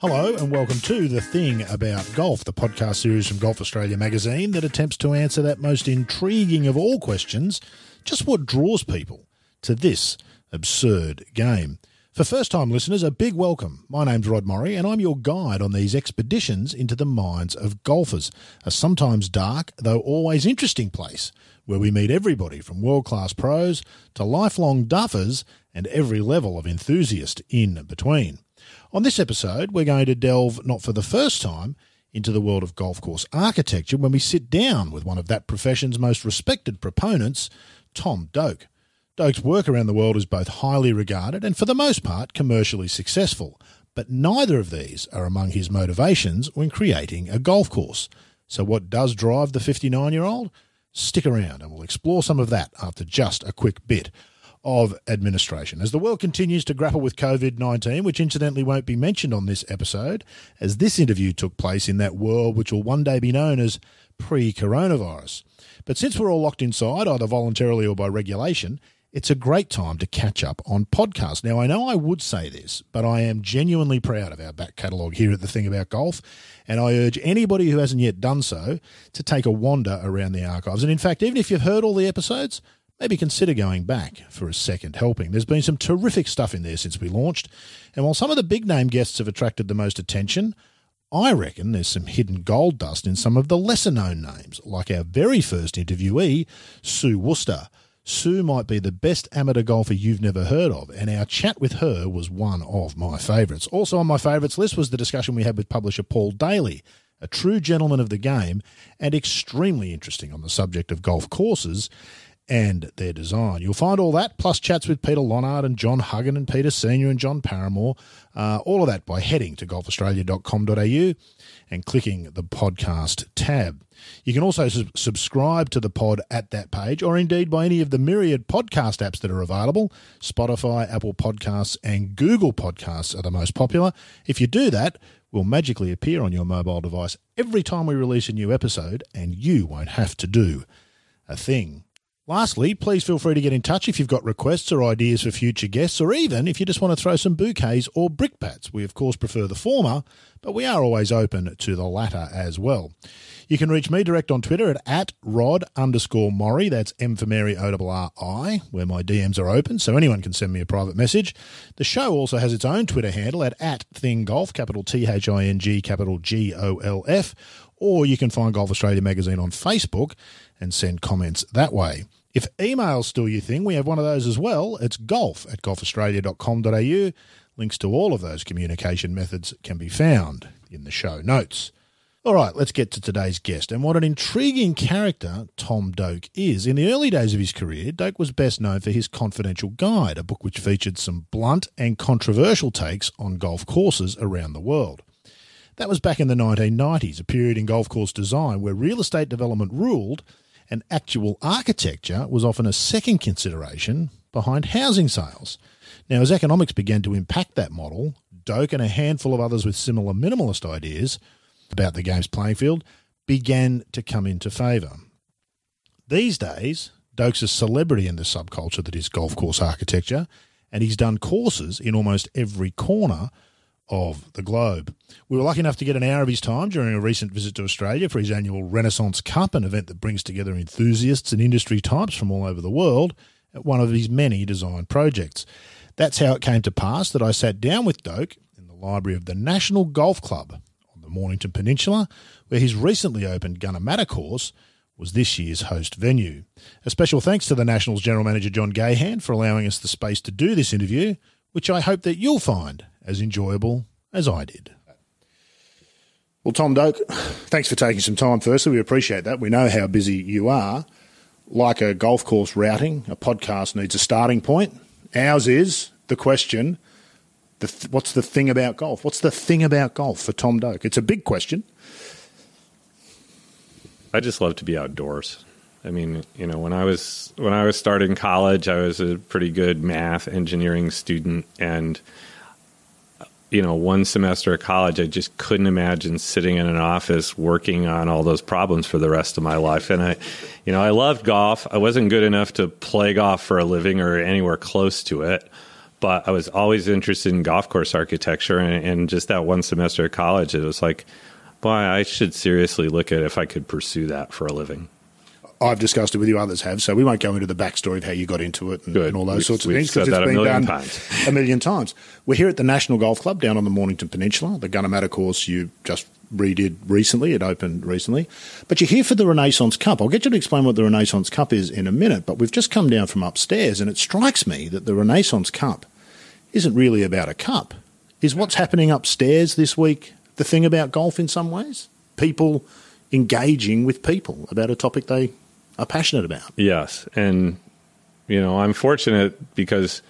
Hello and welcome to The Thing About Golf, the podcast series from Golf Australia magazine that attempts to answer that most intriguing of all questions, just what draws people to this absurd game. For first-time listeners, a big welcome. My name's Rod Morri and I'm your guide on these expeditions into the minds of golfers, a sometimes dark, though always interesting place where we meet everybody from world-class pros to lifelong duffers and every level of enthusiast in between. On this episode, we're going to delve, not for the first time, into the world of golf course architecture when we sit down with one of that profession's most respected proponents, Tom Doak. Doak's work around the world is both highly regarded and, for the most part, commercially successful, but neither of these are among his motivations when creating a golf course. So what does drive the 59-year-old? Stick around and we'll explore some of that after just a quick bit of administration. As the world continues to grapple with COVID-19, which incidentally won't be mentioned on this episode, as this interview took place in that world which will one day be known as pre-coronavirus. But since we're all locked inside, either voluntarily or by regulation, it's a great time to catch up on podcasts. Now, I know I would say this, but I am genuinely proud of our back catalogue here at The Thing About Golf, and I urge anybody who hasn't yet done so to take a wander around the archives. And in fact, even if you've heard all the episodes, maybe consider going back for a second helping. There's been some terrific stuff in there since we launched, and while some of the big-name guests have attracted the most attention, I reckon there's some hidden gold dust in some of the lesser-known names, like our very first interviewee, Sue Worcester. Sue might be the best amateur golfer you've never heard of, and our chat with her was one of my favourites. Also on my favourites list was the discussion we had with publisher Paul Daly, a true gentleman of the game and extremely interesting on the subject of golf courses and their design. You'll find all that, plus chats with Peter Lonard and John Huggan and Peter Senior and John Paramore, all of that by heading to golfaustralia.com.au and clicking the podcast tab. You can also subscribe to the pod at that page, or indeed by any of the myriad podcast apps that are available. Spotify, Apple Podcasts and Google Podcasts are the most popular. If you do that, we'll magically appear on your mobile device every time we release a new episode, and you won't have to do a thing. Lastly, please feel free to get in touch if you've got requests or ideas for future guests, or even if you just want to throw some bouquets or brickbats. We, of course, prefer the former, but we are always open to the latter as well. You can reach me direct on Twitter at @Rod_Morri. That's M for Mary, O-R-R-I, where my DMs are open, so anyone can send me a private message. The show also has its own Twitter handle at @ThingGolf, capital T-H-I-N-G, capital G-O-L-F, or you can find Golf Australia magazine on Facebook and send comments that way. If email's still your thing, we have one of those as well. It's golf@golfaustralia.com.au. Links to all of those communication methods can be found in the show notes. All right, let's get to today's guest. And what an intriguing character Tom Doak is. In the early days of his career, Doak was best known for his Confidential Guide, a book which featured some blunt and controversial takes on golf courses around the world. That was back in the 1990s, a period in golf course design where real estate development ruled and actual architecture was often a second consideration behind housing sales. Now, as economics began to impact that model, Doak and a handful of others with similar minimalist ideas about the game's playing field began to come into favour. These days, Doak's a celebrity in the subculture that is golf course architecture, and he's done courses in almost every corner of the globe. We were lucky enough to get an hour of his time during a recent visit to Australia for his annual Renaissance Cup, an event that brings together enthusiasts and industry types from all over the world at one of his many design projects. That's how it came to pass that I sat down with Doak in the library of the National Golf Club on the Mornington Peninsula, where his recently opened Gunnamatta course was this year's host venue. A special thanks to the Nationals General Manager John Gahan for allowing us the space to do this interview, which I hope that you'll find as enjoyable as I did. Well, Tom Doak, thanks for taking some time firstly. We appreciate that. We know how busy you are. Like a golf course routing, a podcast needs a starting point. Ours is the question, what's the thing about golf? What's the thing about golf for Tom Doak? It's a big question. I just love to be outdoors. I mean, you know, when I was starting college, I was a pretty good math engineering student, and you know, one semester of college, I just couldn't imagine sitting in an office working on all those problems for the rest of my life. And I loved golf. I wasn't good enough to play golf for a living or anywhere close to it, but I was always interested in golf course architecture, and just that one semester at college, it was like, boy, I should seriously look at if I could pursue that for a living. I've discussed it with you, others have, so we won't go into the backstory of how you got into it and all those sorts of things, because it's been done a million times. We're here at the National Golf Club down on the Mornington Peninsula. The Gunnamatta course you just redid recently. It opened recently. But you're here for the Renaissance Cup. I'll get you to explain what the Renaissance Cup is in a minute, but we've just come down from upstairs, and it strikes me that the Renaissance Cup isn't really about a cup. Is what's happening upstairs this week the thing about golf in some ways? People engaging with people about a topic they are passionate about. Yes. And, I'm fortunate because,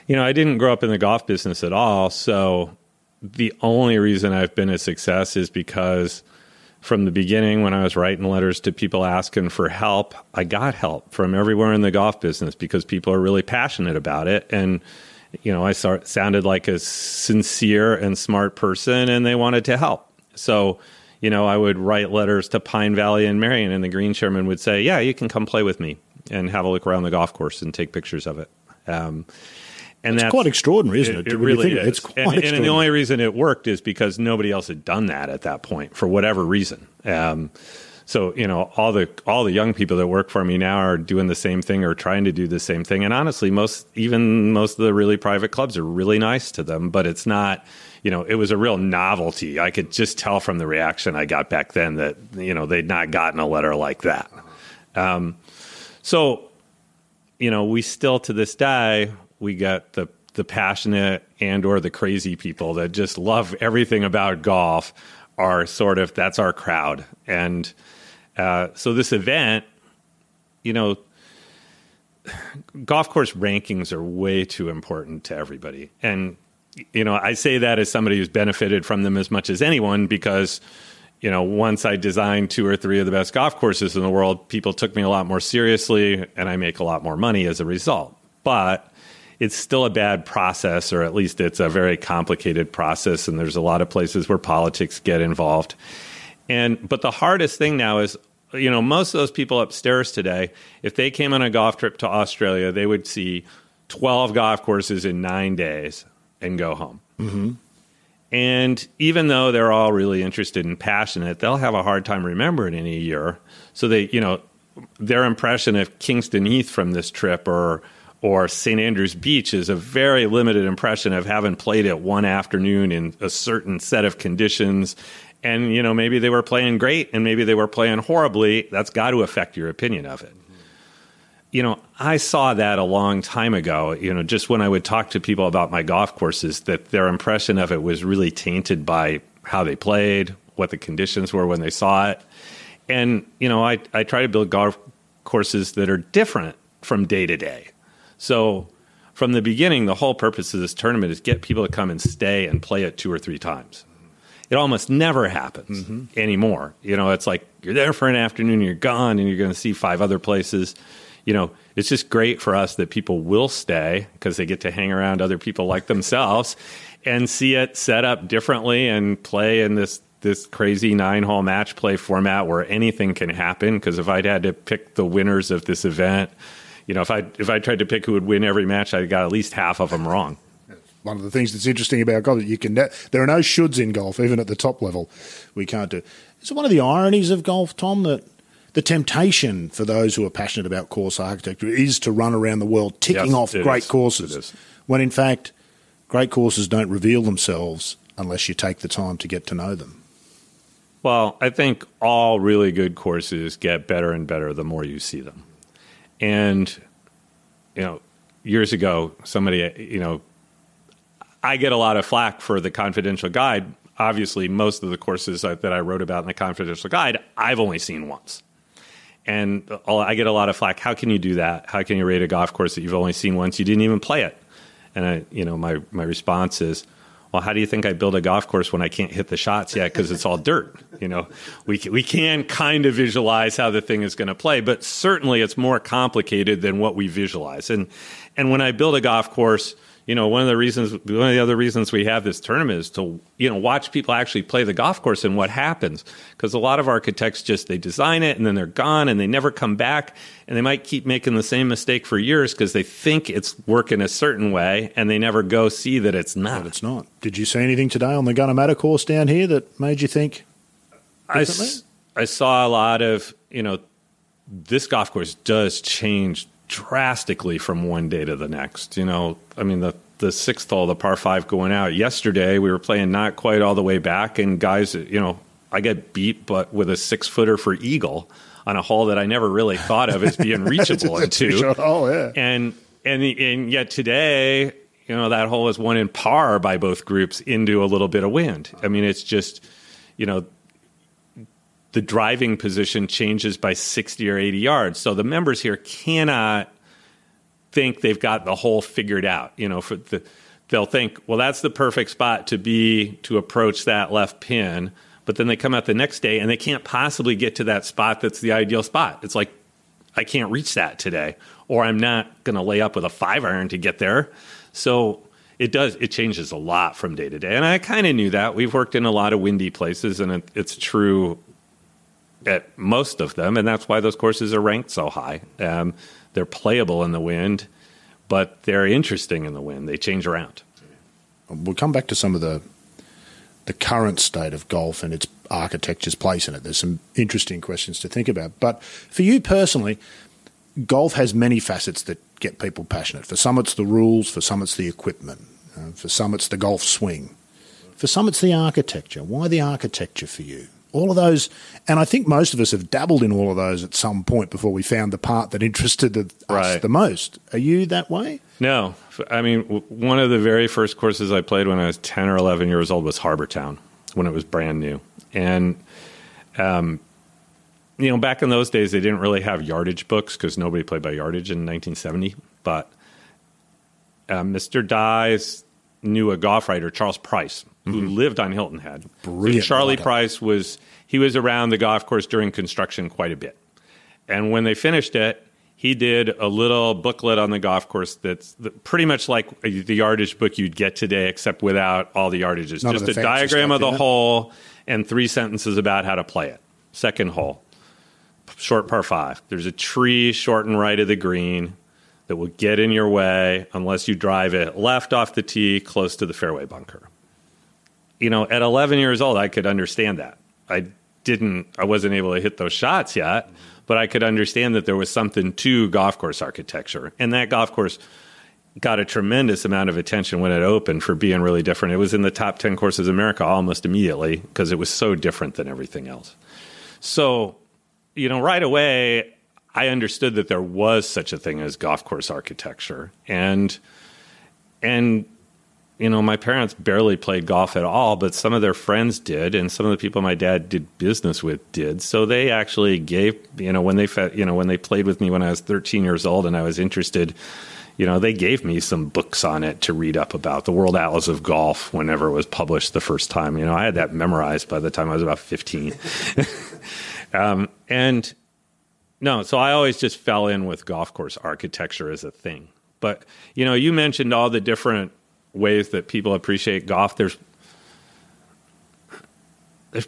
I didn't grow up in the golf business at all. So the only reason I've been a success is because from the beginning, when I was writing letters to people asking for help, I got help from everywhere in the golf business because people are really passionate about it. And, I sounded like a sincere and smart person, and they wanted to help. So, I would write letters to Pine Valley and Marion, and the green chairman would say, yeah, you can come play with me and have a look around the golf course and take pictures of it. And that's quite extraordinary, isn't it? It really is. It's quite extraordinary. And the only reason it worked is because nobody else had done that at that point for whatever reason. So, all the young people that work for me now are doing the same thing or trying to do the same thing. And honestly, most of the really private clubs are really nice to them, but it's not, it was a real novelty. I could just tell from the reaction I got back then that, they'd not gotten a letter like that. So, we still to this day, we got the passionate and or the crazy people that just love everything about golf are that's our crowd. And so this event, golf course rankings are way too important to everybody. And, I say that as somebody who's benefited from them as much as anyone because, once I designed 2 or 3 of the best golf courses in the world, people took me a lot more seriously and I make a lot more money as a result. But it's still a bad process, or at least it's a very complicated process. And there's a lot of places where politics get involved. But the hardest thing now is, most of those people upstairs today, if they came on a golf trip to Australia, they would see 12 golf courses in 9 days and go home. Mm-hmm. And even though they're all really interested and passionate, they'll have a hard time remembering in a year. So they, their impression of Kingston Heath from this trip or St. Andrews Beach is a very limited impression of having played it one afternoon in a certain set of conditions. And, maybe they were playing great and maybe they were playing horribly. That's got to affect your opinion of it. I saw that a long time ago, just when I would talk to people about my golf courses, that their impression of it was really tainted by how they played, what the conditions were when they saw it. And, I try to build golf courses that are different from day to day. So from the beginning, the whole purpose of this tournament is get people to come and stay and play it 2 or 3 times. It almost never happens anymore. It's like you're there for an afternoon, you're gone, and you're going to see 5 other places. It's just great for us that people will stay because they get to hang around other people like themselves and see it set up differently and play in this crazy 9-hole match play format where anything can happen. Because if I'd had to pick the winners of this event, if I tried to pick who would win every match, I got at least half of them wrong. One of the things that's interesting about golf, there are no shoulds in golf, even at the top level. We can't do. Is it one of the ironies of golf, Tom, that the temptation for those who are passionate about course architecture is to run around the world ticking off great courses, when in fact great courses don't reveal themselves unless you take the time to get to know them? Well, I think all really good courses get better and better the more you see them. And, years ago, somebody, I get a lot of flack for the confidential guide. Obviously, most of the courses that I wrote about in the confidential guide, I've only seen once. And I get a lot of flack. How can you do that? How can you rate a golf course that you've only seen once? You didn't even play it. And my response is, well, how do you think I build a golf course when I can't hit the shots yet because it's all dirt? We can kind of visualize how the thing is going to play, but certainly it's more complicated than what we visualize. And when I build a golf course, one of the other reasons we have this tournament is to, watch people actually play the golf course and what happens. Because a lot of architects they design it and then they're gone and they never come back. And they might keep making the same mistake for years because they think it's working a certain way and they never go see that it's not. But it's not. Did you see anything today on the Gunnamatta course down here that made you think differently? I saw a lot of, this golf course does change drastically from one day to the next. The sixth hole, the par 5 going out yesterday, we were playing not quite all the way back, and guys, I get beat, but with a 6-footer for eagle on a hole that I never really thought of as being reachable into. Oh yeah, and yet today, that hole was won in par by both groups into a little bit of wind. I mean, it's just, the driving position changes by 60 or 80 yards. So the members here cannot think they've got the hole figured out. They'll think, well, that's the perfect spot to approach that left pin. But then they come out the next day and they can't possibly get to that spot that's the ideal spot. It's like, I can't reach that today, or I'm not going to lay up with a 5-iron to get there. So it changes a lot from day to day. And I kind of knew that. We've worked in a lot of windy places, and it's true at most of them, and that's why those courses are ranked so high. They're playable in the wind, but they're interesting in the wind. They change around. We'll come back to some of the current state of golf and its architecture's place in it. There's some interesting questions to think about. But for you personally, golf has many facets that get people passionate. For some, it's the rules. For some, it's the equipment. For some, it's the golf swing. For some, it's the architecture. Why the architecture for you? All of those, and I think most of us have dabbled in all of those at some point before we found the part that interested us the most. Are you that way? No. I mean, one of the very first courses I played when I was 10 or 11 years old was Harbortown, when it was brand new. And, back in those days, they didn't really have yardage books because nobody played by yardage in 1970. But Mr. Dye's knew a golf writer, Charles Price, who lived on Hilton Head. Brilliant. So Charlie Price was around the golf course during construction quite a bit. And when they finished it, he did a little booklet on the golf course that's pretty much like the yardage book you'd get today, except without all the yardages. Just a diagram of the hole and 3 sentences about how to play it. Second hole, short par 5. There's a tree short and right of the green that will get in your way unless you drive it left off the tee close to the fairway bunker. At 11 years old, I could understand that. I wasn't able to hit those shots yet, but I could understand that there was something to golf course architecture. And that golf course got a tremendous amount of attention when it opened for being really different. It was in the top 10 courses in America almost immediately because it was so different than everything else. So, right away, I understood that there was such a thing as golf course architecture. And my parents barely played golf at all, but some of their friends did, and some of the people my dad did business with did. So they actually gave, when they played with me when I was 13 years old and I was interested, they gave me some books on it to read up about. The World Atlas of Golf, whenever it was published the first time. I had that memorized by the time I was about 15. So I always just fell in with golf course architecture as a thing. But, you mentioned all the different ways that people appreciate golf. There's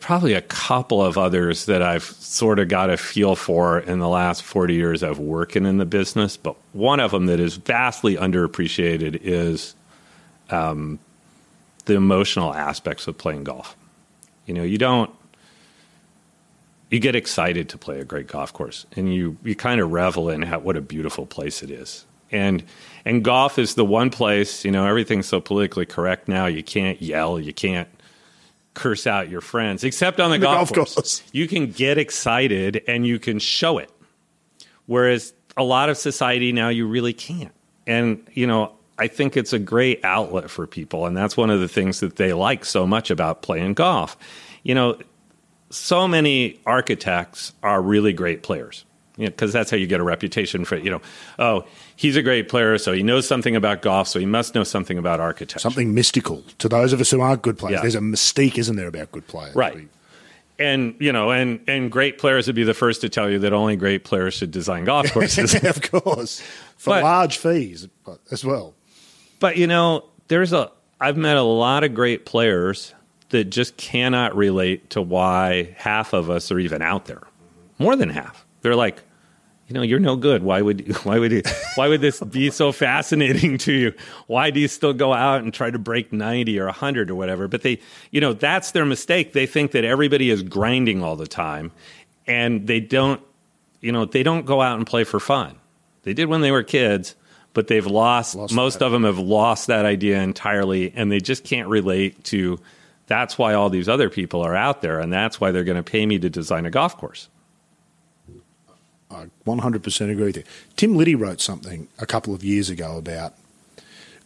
probably a couple of others that I've sort of got a feel for in the last 40 years of working in the business. But one of them that is vastly underappreciated is the emotional aspects of playing golf. You get excited to play a great golf course, and you kind of revel in what a beautiful place it is. And golf is the one place, everything's so politically correct now. You can't yell, you can't curse out your friends, except on the golf course. You can get excited and you can show it. Whereas a lot of society now, you really can't. And, I think it's a great outlet for people. And that's one of the things that they like so much about playing golf. So many architects are really great players. Because that's how you get a reputation for, he's a great player, so he knows something about golf, so he must know something about architecture. Something mystical to those of us who aren't good players. Yeah. There's a mystique, isn't there, about good players? Right. And, and great players would be the first to tell you that only great players should design golf courses. Of course. For large fees as well. But, I've met a lot of great players that just cannot relate to why half of us are even out there. More than half. They're like, you're no good. Why would this be so fascinating to you? Why do you still go out and try to break 90 or 100 or whatever? But they, that's their mistake. They think that everybody is grinding all the time, and they don't go out and play for fun. They did when they were kids, but they've lost most of them have lost that idea entirely, and they just can't relate to, that's why all these other people are out there, and that's why they're going to pay me to design a golf course. I 100% agree with you. Tim Liddy wrote something a couple of years ago about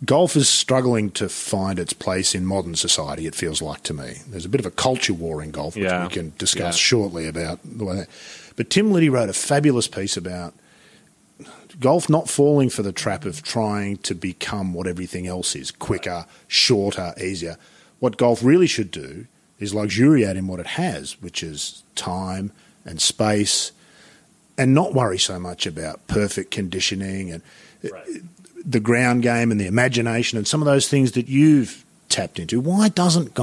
golf is struggling to find its place in modern society, it feels like to me. There's a bit of a culture war in golf, which we can discuss shortly about the way that. But Tim Liddy wrote a fabulous piece about golf not falling for the trap of trying to become what everything else is, quicker, shorter, easier. What golf really should do is luxuriate in what it has, which is time and space, and not worry so much about perfect conditioning and the ground game and the imagination and some of those things that you've tapped into. Why don't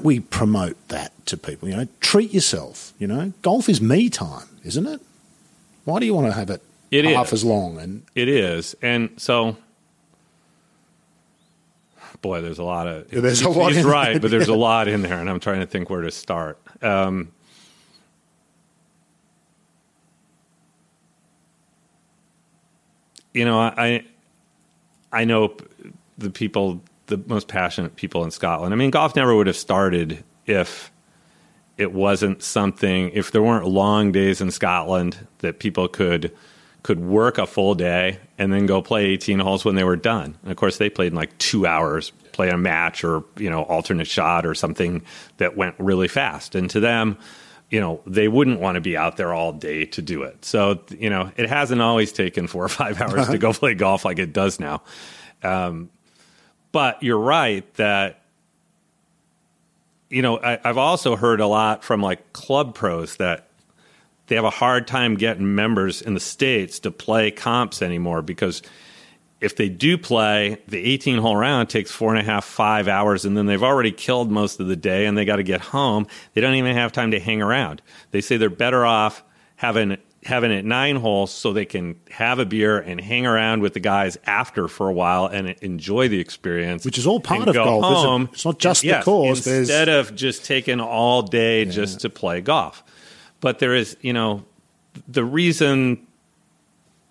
we promote that to people? Treat yourself. Golf is me time, isn't it? Why do you want to have it half as long? And it is. And so, boy, there's a lot of... There's a lot in there. Right, but there's a lot in there, and I'm trying to think where to start. I know the most passionate people in Scotland. I mean, golf never would have started if it wasn't something, if there weren't long days in Scotland that people could work a full day and then go play 18 holes when they were done. And of course, they played in like 2 hours, play a match or, alternate shot or something that went really fast. And to them, they wouldn't want to be out there all day to do it. So, it hasn't always taken 4 or 5 hours to go play golf like it does now. But you're right that, I've also heard a lot from like club pros that they have a hard time getting members in the States to play comps anymore, because if they do play, the 18-hole round takes 4.5, 5 hours, and then they've already killed most of the day, and they got to get home. They don't even have time to hang around. They say they're better off having it 9 holes so they can have a beer and hang around with the guys after for a while and enjoy the experience. Which is all part of golf, isn't it? It's not just the course. Instead of just taking all day just to play golf. But there is, the reason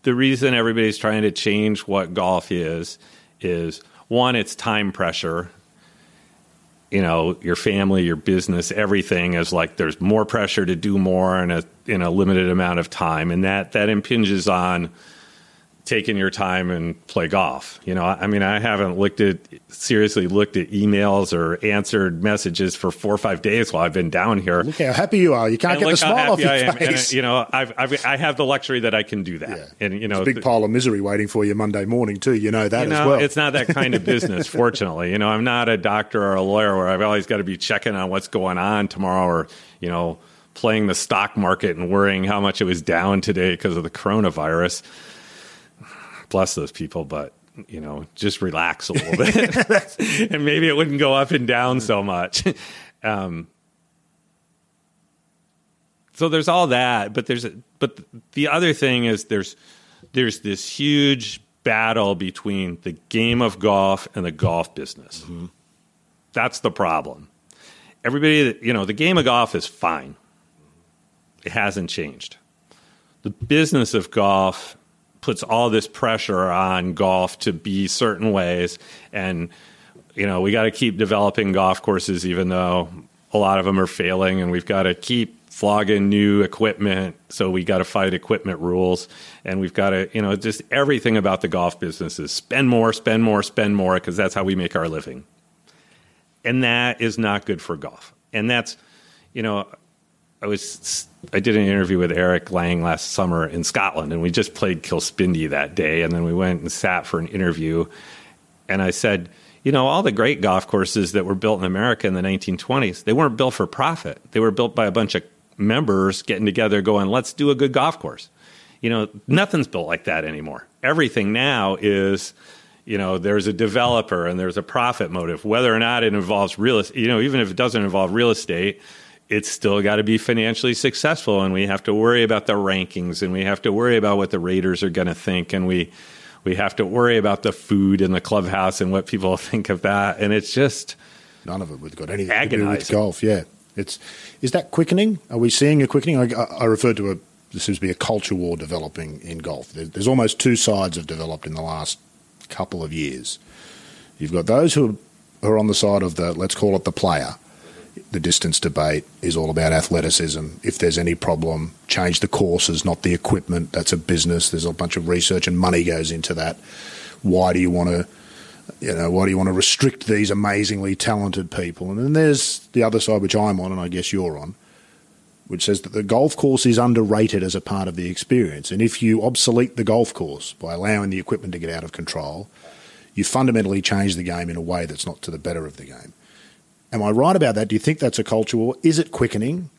everybody's trying to change what golf is one, it's time pressure. Your family, your business, everything is like there's more pressure to do more in a limited amount of time, and that impinges on taking your time and play golf. I haven't seriously looked at emails or answered messages for 4 or 5 days while I've been down here. Look how happy you are. You can't get the smile off your face. And, I have the luxury that I can do that. Yeah. And, it's a big pile of misery waiting for you Monday morning too. As well. It's not that kind of business, fortunately. I'm not a doctor or a lawyer where I've always got to be checking on what's going on tomorrow or, playing the stock market and worrying how much it was down today because of the coronavirus. Bless those people, but, just relax a little bit. And maybe it wouldn't go up and down so much. So there's all that, but the other thing is there's this huge battle between the game of golf and the golf business. Mm-hmm. That's the problem. Everybody, the game of golf is fine. It hasn't changed. The business of golf puts all this pressure on golf to be certain ways. And, we got to keep developing golf courses, even though a lot of them are failing, and we've got to keep flogging new equipment. So we got to fight equipment rules, and we've got to, just everything about the golf business is spend more, because that's how we make our living. And that is not good for golf. And that's, I did an interview with Eric Lang last summer in Scotland, and we just played Kilspindie that day, and then we went and sat for an interview. And I said, all the great golf courses that were built in America in the 1920s, they weren't built for profit. They were built by a bunch of members getting together going, let's do a good golf course. Nothing's built like that anymore. Everything now is, there's a developer and there's a profit motive. Whether or not it involves real estate, even if it doesn't involve real estate, it's still got to be financially successful. And we have to worry about the rankings, and we have to worry about what the Raiders are going to think. And we have to worry about the food in the clubhouse and what people think of that. And it's just none of it would got anything agonizing. to do with golf. Yeah. Is that quickening? Are we seeing a quickening? I referred to there seems to be a culture war developing in golf. There's almost two sides have developed in the last couple of years. You've got those who are on the side of let's call it the player. The distance debate is all about athleticism. If there's any problem, change the courses, not the equipment. That's a business. There's a bunch of research and money goes into that. Why do you want to restrict these amazingly talented people? And then there's the other side, which I'm on, and I guess you're on, which says that the golf course is underrated as a part of the experience. And if you obsolete the golf course by allowing the equipment to get out of control, you fundamentally change the game in a way that's not to the better of the game. Am I right about that? Do you think that's a culture war? Is it quickening?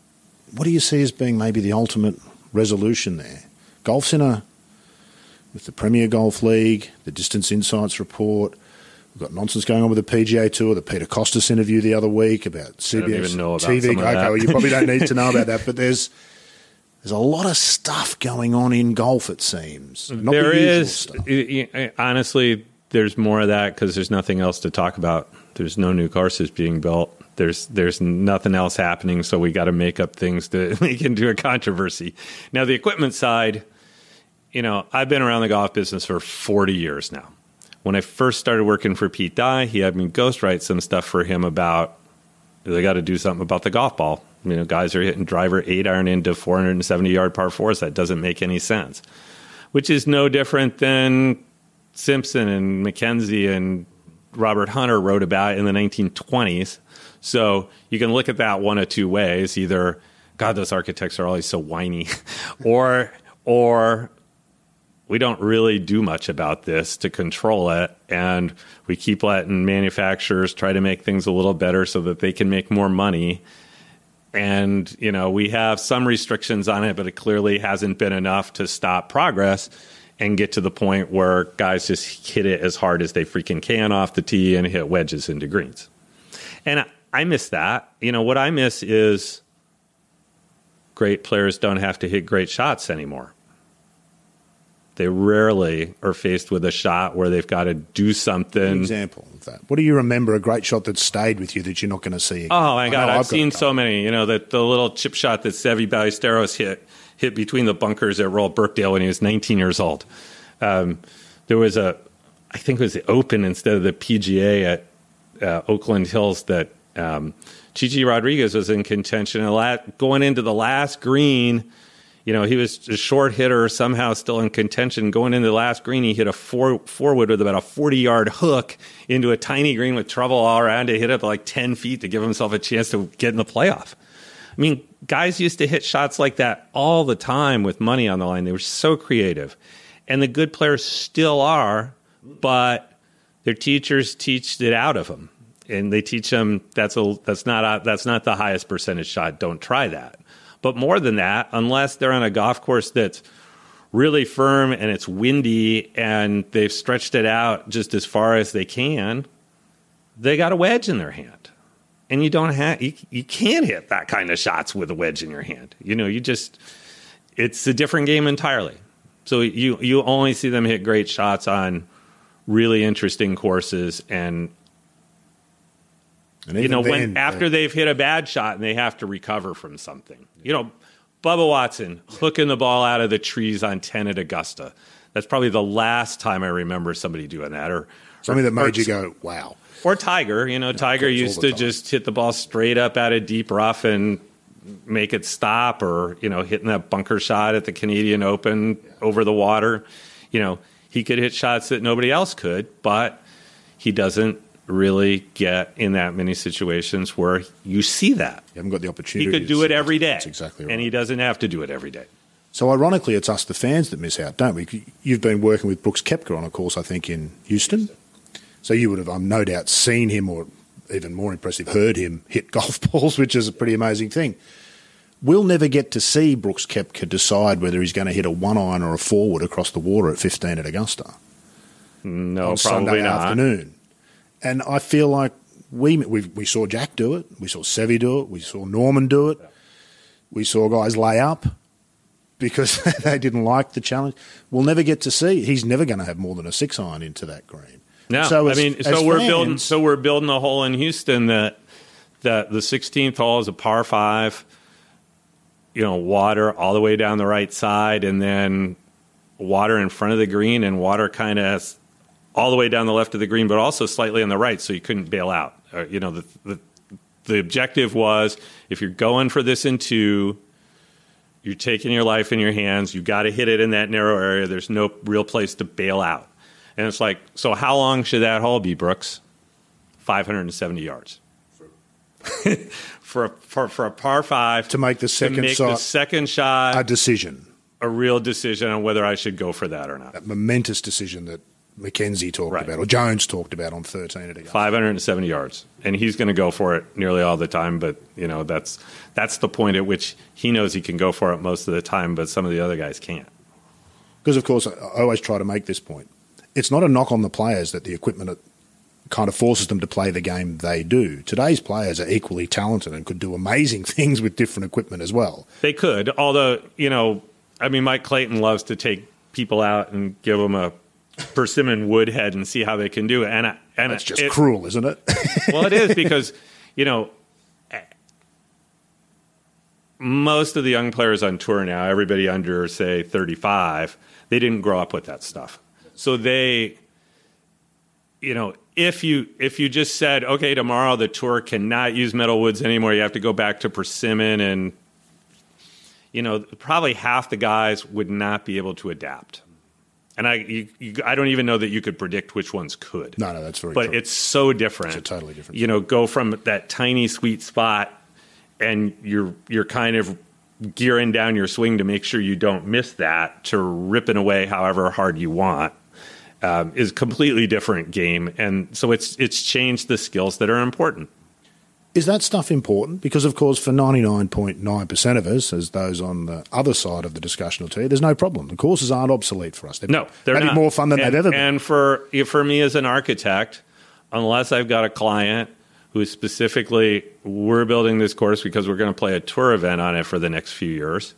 What do you see as being maybe the ultimate resolution there? Golf's with the Premier Golf League, the Distance Insights report. We've got nonsense going on with the PGA Tour, the Peter Costas interview the other week about CBS I don't even know about TV. some of that. Okay, well, you probably don't need to know about that, but there's a lot of stuff going on in golf, it seems. Not there the usual is. stuff. Honestly, there's more of that because there's nothing else to talk about. There's no new courses being built. There's nothing else happening, so we got to make up things to make into a controversy. Now, the equipment side, I've been around the golf business for 40 years now. When I first started working for Pete Dye, he had me ghostwrite some stuff for him about they got to do something about the golf ball. Guys are hitting driver 8-iron into 470-yard par fours. That doesn't make any sense, which is no different than Simpson and McKenzie and Robert Hunter wrote about in the 1920s. So you can look at that one of two ways. Either, God, those architects are always so whiny, or we don't really do much about this to control it, and we keep letting manufacturers try to make things a little better so that they can make more money. And, we have some restrictions on it, but it clearly hasn't been enough to stop progress and get to the point where guys just hit it as hard as they freaking can off the tee and hit wedges into greens. And I miss that. What I miss is great players don't have to hit great shots anymore. They rarely are faced with a shot where they've got to do something. An example of that. What do you remember, a great shot that stayed with you that you're not going to see again? Oh, my God. I've seen so many. That the little chip shot that Seve Ballesteros hit between the bunkers at Royal Birkdale when he was 19 years old. There was I think it was the Open instead of the PGA at Oakland Hills that Gigi Rodriguez was in contention. Going into the last green, he was a short hitter, somehow still in contention. Going into the last green, he hit a forward with about a 40-yard hook into a tiny green with trouble all around it. Hit it like 10 feet to give himself a chance to get in the playoff. Guys used to hit shots like that all the time with money on the line. They were so creative. And the good players still are, but their teachers teach it out of them. And they teach them that's not the highest percentage shot. Don't try that. But more than that, unless they're on a golf course that's really firm and it's windy and they've stretched it out just as far as they can, they got a wedge in their hand. And you can't hit that kind of shots with a wedge in your hand. It's a different game entirely. So you only see them hit great shots on really interesting courses, and after they've hit a bad shot and they have to recover from something. Bubba Watson hooking the ball out of the trees on 10 at Augusta. That's probably the last time I remember somebody doing that, or something that made you go, wow. Or Tiger, Tiger used to just hit the ball straight up out of deep rough and make it stop, or, hitting that bunker shot at the Canadian Open over the water. He could hit shots that nobody else could, but he doesn't really get in that many situations where you see that. You haven't got the opportunity. He could do it every day. That's exactly right. And he doesn't have to do it every day. So ironically, it's us, the fans, that miss out, don't we? You've been working with Brooks Koepka on a course, I think, in Houston. So you would have, no doubt, seen him, or even more impressive, heard him hit golf balls, which is a pretty amazing thing. We'll never get to see Brooks Koepka decide whether he's going to hit a 1-iron or a forward across the water at 15 at Augusta. No, on probably Sunday not. afternoon. And I feel like we saw Jack do it. We saw Sevy do it. We saw Norman do it. We saw guys lay up because they didn't like the challenge. We'll never get to see. He's never going to have more than a 6-iron into that green. No, so we're building a hole in Houston that the 16th hole is a par 5. Water all the way down the right side, and then water in front of the green, and water kind of all the way down the left of the green, but also slightly on the right, so you couldn't bail out. The objective was, if you're going for this in 2, you're taking your life in your hands. You got to hit it in that narrow area. There's no real place to bail out. And it's like, so how long should that hole be, Brooks? 570 yards. for a par 5 to make the second shot a decision, a real decision on whether I should go for that or not. That momentous decision that Mackenzie talked about, or Jones talked about on 13 at Augusta. 570 yards, and he's going to go for it nearly all the time. But that's the point at which he knows he can go for it most of the time, but some of the other guys can't. Because of course, I always try to make this point. It's not a knock on the players that the equipment kind of forces them to play the game they do. Today's players are equally talented and could do amazing things with different equipment as well. They could, although, Mike Clayton loves to take people out and give them a persimmon woodhead and see how they can do it. And that's just cruel, isn't it? Well, it is, because, most of the young players on tour now, everybody under, say, 35, they didn't grow up with that stuff. So they, if you just said, okay, tomorrow the tour cannot use metal woods anymore, you have to go back to persimmon, and probably half the guys would not be able to adapt. And I don't even know that you could predict which ones could. No, that's very true. But it's so different. It's a totally different. Go from that tiny sweet spot, and you're kind of gearing down your swing to make sure you don't miss that, to ripping away however hard you want. Is a completely different game, and so it's changed the skills that are important. Is that stuff important? Because, of course, for 99.9% of us, as those on the other side of the discussion will tell you, there's no problem. The courses aren't obsolete for us. They're not. More fun than they've ever been. And for me as an architect, unless I've got a client who is specifically, we're building this course because we're going to play a tour event on it for the next few years,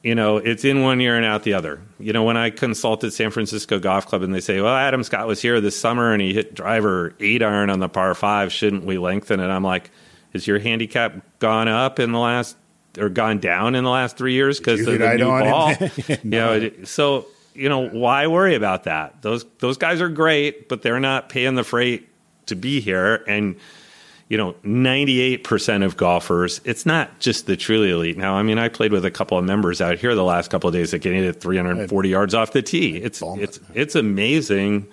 it's in one ear and out the other. When I consulted San Francisco Golf Club and they say, well, Adam Scott was here this summer and he hit driver 8-iron on the par 5, shouldn't we lengthen it? I'm like, has your handicap gone up in the last, or gone down in the last 3 years because of the new ball? No. So, why worry about that? Those guys are great, but they're not paying the freight to be here. And 98% of golfers, it's not just the truly elite. Now, I played with a couple of members out here the last couple of days that can hit it 340 yards off the tee. It's amazing,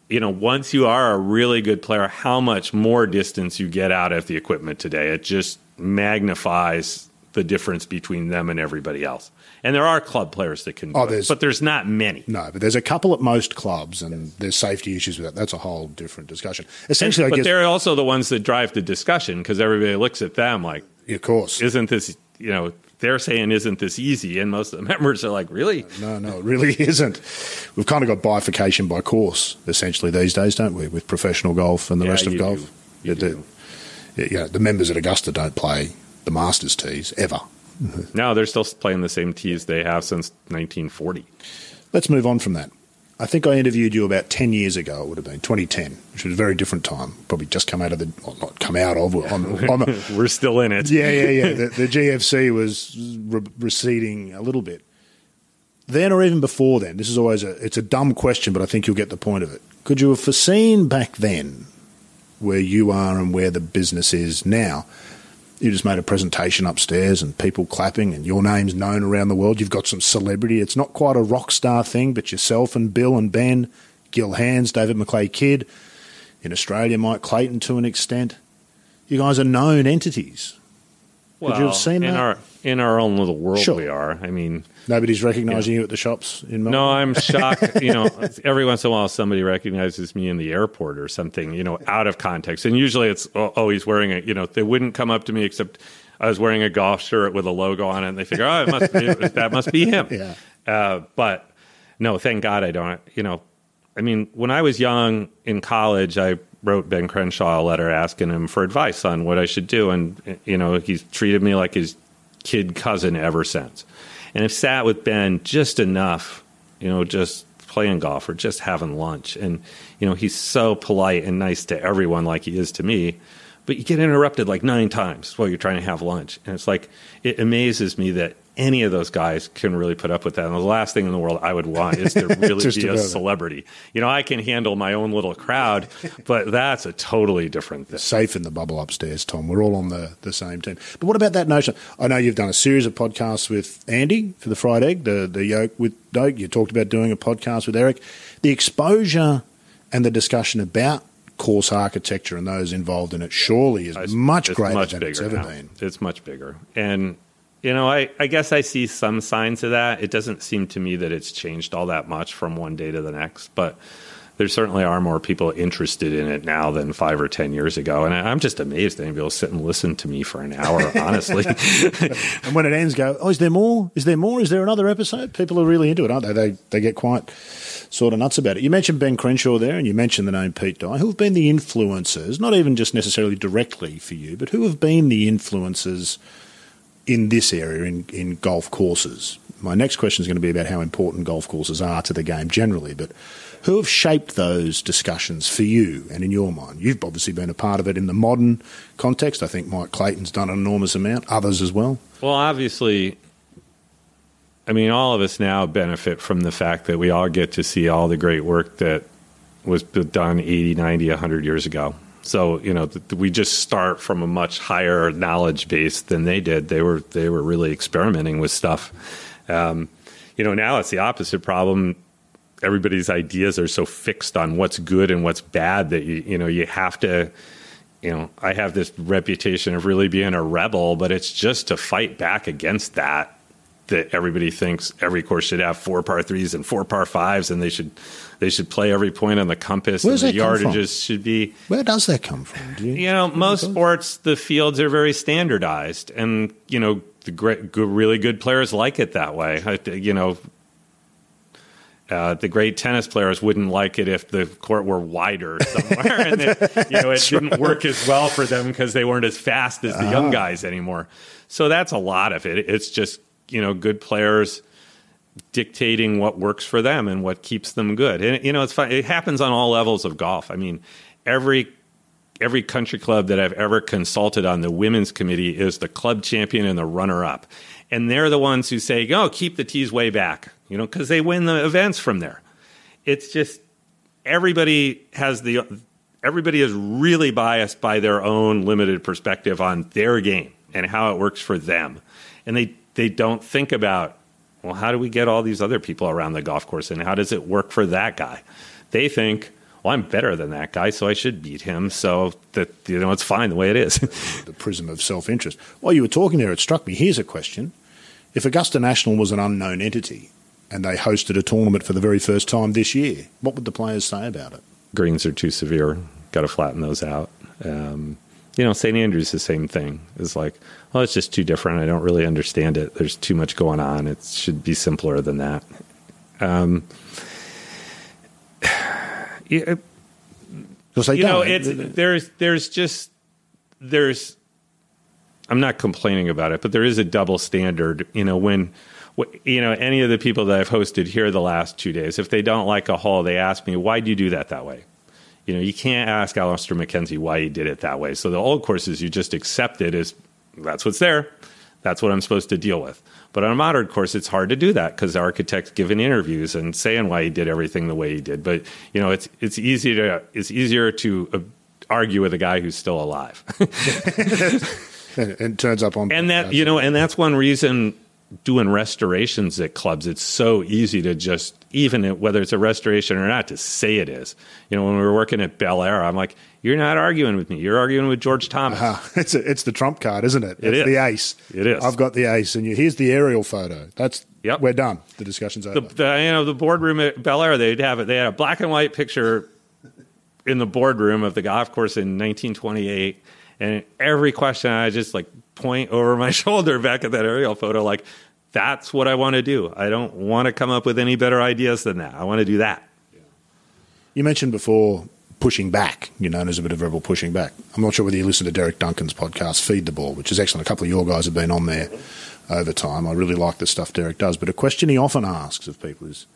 once you are a really good player, how much more distance you get out of the equipment today. It just magnifies the difference between them and everybody else. And there are club players that can do it, but there's not many. No, but there's a couple at most clubs, and there's safety issues with that. That's a whole different discussion. Essentially, but they're also the ones that drive the discussion, because everybody looks at them like, of course, isn't this, they're saying, isn't this easy? And most of the members are like, really? No, it really isn't. We've kind of got bifurcation by course, essentially, these days, don't we, with professional golf and the rest of golf? The members at Augusta don't play the Masters tees ever. No, they're still playing the same tees they have since 1940. Let's move on from that. I think I interviewed you about 10 years ago, it would have been 2010, which was a very different time. Probably just come out of not come out of. We're still in it. Yeah. The GFC was receding a little bit. Then or even before then, this is always it's a dumb question, but I think you'll get the point of it. Could you have foreseen back then where you are and where the business is now? You just made a presentation upstairs and people clapping and your name's known around the world. You've got some celebrity. It's not quite a rock star thing, but yourself and Bill and Ben, Gil Hands, David McLay-Kidd, in Australia, Mike Clayton to an extent. You guys are known entities. Could you have seen that? In our own little world, sure. We are. Nobody's recognising you at the shops in Melbourne? No, I'm shocked. Every once in a while somebody recognizes me in the airport or something, out of context. And usually it's, he's wearing they wouldn't come up to me except I was wearing a golf shirt with a logo on it, and they figure, that must be him. Yeah. But no, thank God I don't. I mean, when I was young in college, I wrote Ben Crenshaw a letter asking him for advice on what I should do. And, he's treated me like his kid cousin ever since. And I've sat with Ben just enough, just playing golf or just having lunch. And, he's so polite and nice to everyone like he is to me. But you get interrupted like 9 times while you're trying to have lunch. And it's like, it amazes me that any of those guys can really put up with that. And the last thing in the world I would want is to really be a celebrity. I can handle my own little crowd, but that's a totally different thing. Safe in the bubble upstairs, Tom. We're all on the same team. But what about that notion? I know you've done a series of podcasts with Andy for the fried egg, the yolk with Doak. You talked about doing a podcast with Eric. The exposure and the discussion about course architecture and those involved in it surely is much greater than it's ever been. It's much bigger. And I guess I see some signs of that. It doesn't seem to me that it's changed all that much from one day to the next, but there certainly are more people interested in it now than 5 or 10 years ago. And I'm just amazed that anybody will sit and listen to me for an hour, honestly. And when it ends, go, is there more? Is there more? Is there another episode? People are really into it, aren't they? They get quite sort of nuts about it. You mentioned Ben Crenshaw there, and you mentioned the name Pete Dye. Who have been the influencers, not even just necessarily directly for you, but who have been the influencers in this area, in golf courses? My next question is going to be about how important golf courses are to the game generally, but who have shaped those discussions for you and in your mind? You've obviously been a part of it in the modern context. I think Mike Clayton's done an enormous amount, others as well. Well, obviously, I mean, all of us now benefit from the fact that we all get to see all the great work that was done 80, 90, 100 years ago. So, we just start from a much higher knowledge base than they did. They were really experimenting with stuff. Now it's the opposite problem. Everybody's ideas are so fixed on what's good and what's bad that you have to, I have this reputation of really being a rebel, but it's just to fight back against that everybody thinks every course should have 4 par 3s and 4 par 5s, and they should play every point on the compass. Where's and the that come yardages should be. Where does that come from? Most sports, the fields are very standardized, and the really good players like it that way. The great tennis players wouldn't like it if the court were wider somewhere, and it didn't work as well for them because they weren't as fast as the young guys anymore. So that's a lot of it. It's just good players dictating what works for them and what keeps them good. And it's fun. It happens on all levels of golf. I mean, every country club that I've ever consulted on the women's committee is the club champion and the runner-up. And they're the ones who say, keep the tees way back, because they win the events from there. It's just everybody is really biased by their own limited perspective on their game and how it works for them. And they don't think about, well, how do we get all these other people around the golf course, and how does it work for that guy? They think, well, I'm better than that guy, so I should beat him, so that it's fine the way it is. The prism of self-interest. While you were talking there, it struck me. Here's a question. If Augusta National was an unknown entity and they hosted a tournament for the very first time this year, what would the players say about it? Greens are too severe. Got to flatten those out. St. Andrews, the same thing. It's like, well, it's just too different. I don't really understand it. There's too much going on. It should be simpler than that. I'm not complaining about it, but there is a double standard. When any of the people that I've hosted here the last 2 days, if they don't like a hole, they ask me, why do you do that way? You can't ask Alistair McKenzie why he did it that way. So the old courses, you just accept it as that's what's there. That's what I'm supposed to deal with. But on a modern course, it's hard to do that because architects giving interviews and saying why he did everything the way he did. But it's easier to argue with a guy who's still alive. and turns up on and that's one reason doing restorations at clubs, it's so easy to just, even whether it's a restoration or not, to say it is. When we were working at Bel Air, I'm like, you're not arguing with me. You're arguing with George Thomas. It's the trump card, isn't it? It is. The ace. It is. I've got the ace, and here's the aerial photo. We're done. The discussion's over. The boardroom at Bel Air, they had a black and white picture in the boardroom of the golf course in 1928, and every question I just point over my shoulder back at that aerial photo, like, that's what I want to do. I don't want to come up with any better ideas than that. I want to do that. You mentioned before pushing back. You're known as a bit of a rebel pushing back. I'm not sure whether you listen to Derek Duncan's podcast, Feed the Ball, which is excellent. A couple of your guys have been on there over time. I really like the stuff Derek does. But a question he often asks of people is,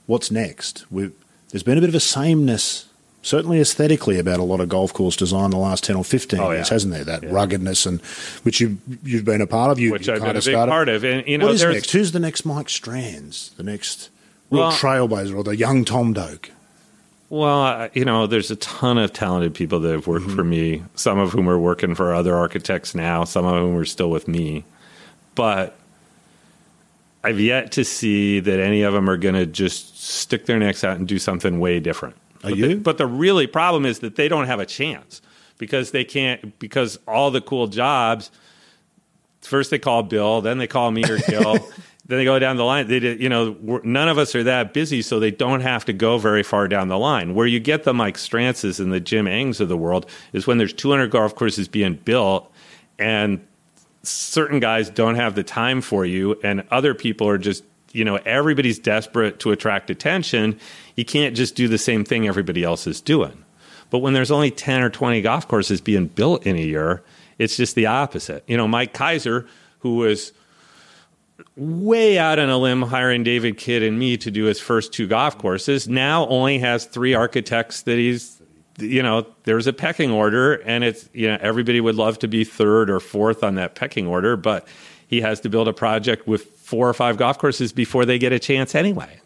what's next? There's been a bit of a sameness, certainly aesthetically, about a lot of golf course design the last 10 or 15 years, hasn't there? That ruggedness, and which you've been a part of. Which I've been a big part of. And, what is next? Who's the next Mike Strands? The next real trailblazer, or the young Tom Doak? Well, there's a ton of talented people that have worked for me, some of whom are working for other architects now, some of whom are still with me. But I've yet to see that any of them are going to just stick their necks out and do something way different. But the really problem is that they don't have a chance because they can't, because all the cool jobs, first they call Bill, then they call me or Gil. Then they go down the line. None of us are that busy, so they don't have to go very far down the line. Where you get the Mike Strances and the Jim Engs of the world is when there's 200 golf courses being built, and certain guys don't have the time for you, and other people are just, everybody's desperate to attract attention. You can't just do the same thing everybody else is doing. But when there's only 10 or 20 golf courses being built in a year, it's just the opposite. Mike Kaiser, who was way out on a limb hiring David Kidd and me to do his first 2 golf courses, now only has 3 architects that he's, there's a pecking order, and it's, everybody would love to be 3rd or 4th on that pecking order, but he has to build a project with 4 or 5 golf courses before they get a chance anyway.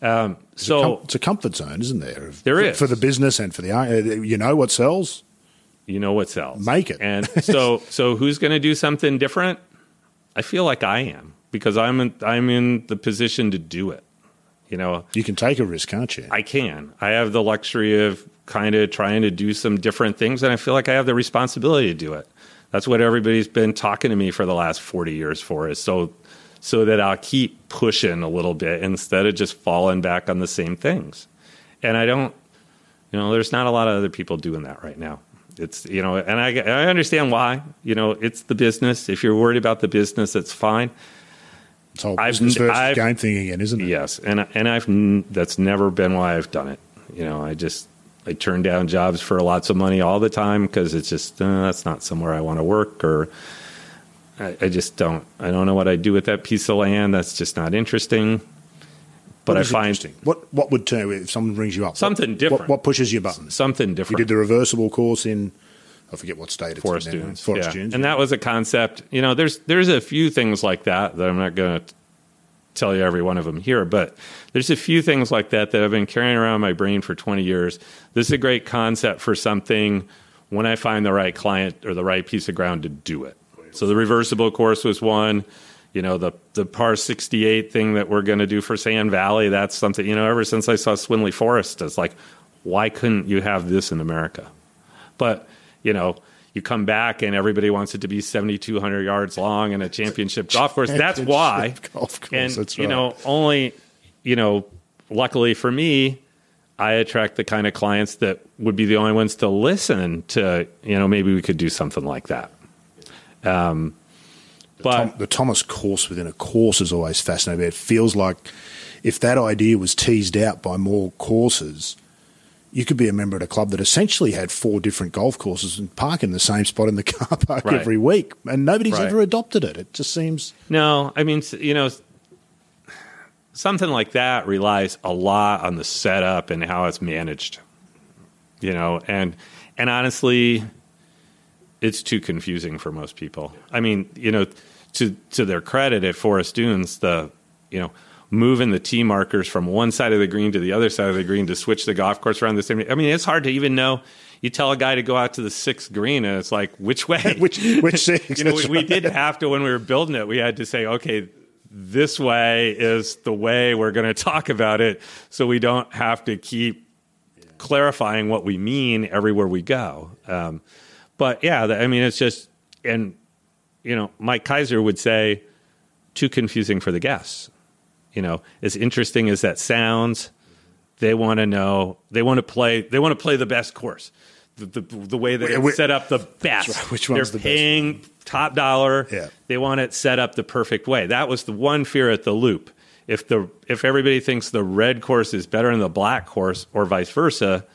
So it's a comfort zone, isn't there? There is. For the business and for the, what sells? You know what sells. Make it. And so who's going to do something different? I feel like I am, because I'm in the position to do it. You can take a risk, can't you? I can. I have the luxury of kind of trying to do some different things, and I feel like I have the responsibility to do it. That's what everybody's been talking to me for the last 40 years for, is so that I'll keep pushing a little bit instead of just falling back on the same things. And I don't, there's not a lot of other people doing that right now. It's, and I understand why. It's the business. If you're worried about the business, it's fine. It's all business versus game thing again, isn't it? Yes, and that's never been why I've done it. I turn down jobs for lots of money all the time because it's just that's not somewhere I want to work, or I just don't. I don't know what I'd do with that piece of land. That's just not interesting. But I find what would turn if someone brings you up something different. What pushes your button? Something different. You did the reversible course in, I forget what state it's Forest in. Dunes. Forest Dunes, and that was a concept. There's a few things like that I'm not going to tell you every one of them here, but there's a few things like that I've been carrying around my brain for 20 years. This is a great concept for something when I find the right client or the right piece of ground to do it. So the reversible course was one. The par 68 thing that we're going to do for Sand Valley, that's something, ever since I saw Swinley Forest, it's like, why couldn't you have this in America? But, you come back and everybody wants it to be 7,200 yards long and a championship golf course. That's why. Golf course, and, that's right. Only, luckily for me, I attract the kind of clients that would be the only ones to listen to, maybe we could do something like that. But the Thomas course within a course is always fascinating. It feels like if that idea was teased out by more courses, you could be a member at a club that essentially had 4 different golf courses and park in the same spot in the car park every week, and nobody's ever adopted it. It just seems... No, I mean, something like that relies a lot on the setup and how it's managed, and honestly, it's too confusing for most people. I mean, to their credit at Forest Dunes, moving the tee markers from one side of the green to the other side of the green to switch the golf course around the same. I mean, it's hard to even know. You tell a guy to go out to the 6th green, and it's like, which way? which 6? We did have to, when we were building it, we had to say, okay, this way is the way we're going to talk about it, so we don't have to keep clarifying what we mean everywhere we go. But yeah, it's just, and Mike Kaiser would say, too confusing for the guests. As interesting as that sounds, they want to know. They want to play the best course, the way that it's set up the best. Right. Which one's They're the paying top dollar. Yeah. They want it set up the perfect way. That was the one fear at the Loop, if everybody thinks the red course is better than the black course or vice versa,